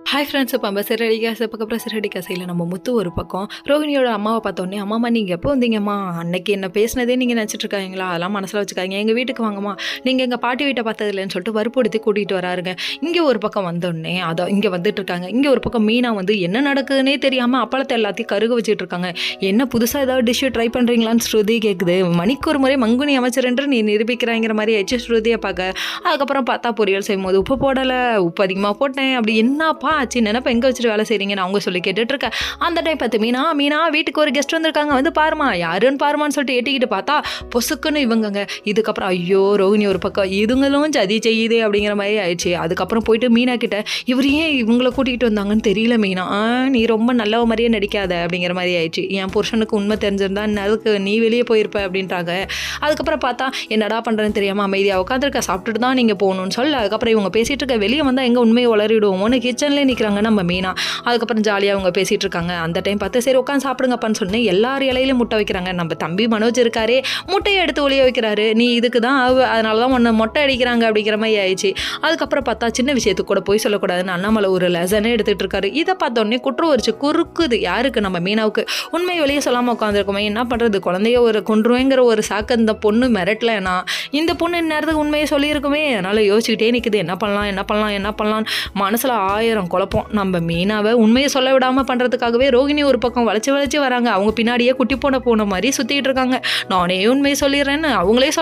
Hi friends. இப்போ நம்ம சிறடிக்கா பக்கப்புறம் சிறடிக்கா சைடில் நம்ம முத்து ஒரு பக்கம் ரோகிணியோட அம்மாவை பார்த்தோன்னே, அம்மாம்மா நீங்கள் எப்போ வந்தீங்கம்மா, அன்னைக்கு என்ன பேசினதே நீங்கள் நினச்சிட்ருக்காங்களா, அதெல்லாம் மனசில் வச்சுக்காங்க, எங்கள் வீட்டுக்கு வாங்கம்மா, நீங்கள் எங்கள் பாட்டி வீட்டை பார்த்ததில்லைன்னு சொல்லிட்டு வற்புறுத்தி கூட்டிகிட்டு வராருங்க. இங்கே ஒரு பக்கம் வந்தோடனே இங்கே வந்துட்டுருக்காங்க. இங்கே ஒரு பக்கம் மீனா வந்து என்ன நடக்குதுன்னே தெரியாமல் அப்பளத்தை எல்லாத்தையும் கருக வச்சுட்டு இருக்காங்க. என்ன புதுசாக ஏதாவது டிஷ்ஷு ட்ரை பண்ணுறீங்களான்னு ஸ்ருதி கேட்குது. மணிக்கு ஒரு முறை மங்குனி அமைச்சர் என்று நீ நிரூபிக்கிறாங்கிற மாதிரி ஆயிடுச்சு ஸ்ருதியை பார்க்க. அதுக்கப்புறம் பார்த்தா பொரியல் செய்யும்போது உப்பு போடலை, உப்பு அதிகமாக போட்டேன், அப்படி என்னப்பா ஆச்சு, நினைப்ப எங்கே வச்சுட்டு வேலை செய்கிறீங்கன்னு அவங்க சொல்லி கேட்டுட்ருக்கேன். அந்த டைம் பார்த்து மீனா வீட்டுக்கு ஒரு கெஸ்ட் வந்திருக்காங்க, வந்து பாருமா யாருன்னு பாருமான்னு சொல்லிட்டு எட்டிக்கிட்டு பார்த்தா பொசுக்குன்னு இவங்கங்க. இதுக்கப்புறம் ஐயோ ரோகிணி ஒரு பக்கம் இதுங்களும் சதி செய்யுது அப்படிங்கிற மாதிரி ஆயிடுச்சு. அதுக்கப்புறம் போயிட்டு மீனா கிட்ட இவர் ஏன் இவங்களை கூட்டிகிட்டு வந்தாங்கன்னு தெரியல மீனா, நீ ரொம்ப நல்லவ மாதிரியே நடிக்காத அப்படிங்கிற மாதிரி ஆயிடுச்சு. என் புருஷனுக்கு உண்மை தெரிஞ்சிருந்தா அதுக்கு நீ வெளியே போயிருப்ப அப்படின்றாங்க. அதுக்கப்புறம் பார்த்தா என்னடா பண்ணுறேன்னு தெரியாமல் அமைதியாக உட்காந்துருக்க, சாப்பிட்டுட்டு தான் நீங்கள் போகணும்னு சொல்ல. அதுக்கப்புறம் இவங்க பேசிகிட்டு இருக்க, வெளியே வந்தால் எங்கே உண்மையை வளரிடுவோமோன்னு கிச்சன்லேயே நிற்கிறாங்க நம்ம மீனா. அதுக்கப்புறம் ஜாலியாக அவங்க பேசிகிட்டு இருக்காங்க. அந்த டைம் பார்த்து சரி உட்காந்து சாப்பிடுங்கப்பான்னு சொன்னேன். எல்லார் இலையிலும் முட்டை வைக்கிறாங்க. நம்ம தம்பி மனோஜ் இருக்காரே, முட்டையை எடுத்து ஒளிய வைக்கிறாரு. நீ இதுக்கு தான் அதனால தான் ஒன்று மொட்டை அடிக்கிறாங்க அப்படிங்கிற மாதிரி ஆயிடுச்சு. அதுக்கப்புறம் பார்த்தா சின்ன விஷயத்துக்கு கூட போய் சொல்லக்கூடாதுன்னு அண்ணாமலை ஒரு லெசனே எடுத்துகிட்டு இருக்காரு. இதை பார்த்தோன்னே குற்றம் வச்சு குறுக்குது யாருக்கு, நம்ம மீனாவுக்கு. உண்மை வெளியே சொல்லாமல் உட்காந்துருக்கோமே, என்ன பண்ணுறது, குழந்தைய ஒரு கொன்றுவேங்கிற ஒரு சாக்கு இந்த பொண்ணு மிரட்டலைன்னா இந்த பொண்ணு இந்நேரத்துக்கு உண்மையை சொல்லியிருக்குமே. அதனால் யோசிச்சுக்கிட்டே நிற்குது, என்ன பண்ணலாம் மனசில் 1000 குழப்பம். நம்ம மீனாவை உண்மையை சொல்ல விடாமல் பண்ணுறதுக்காகவே ரோகிணி ஒரு பக்கம் வளைச்சு வராங்க. அவங்க பின்னாடியே குட்டி போன மாதிரி சுற்றிக்கிட்டு இருக்காங்க. நானே உண்மையை சொல்லிடுறேன்னு அவங்களே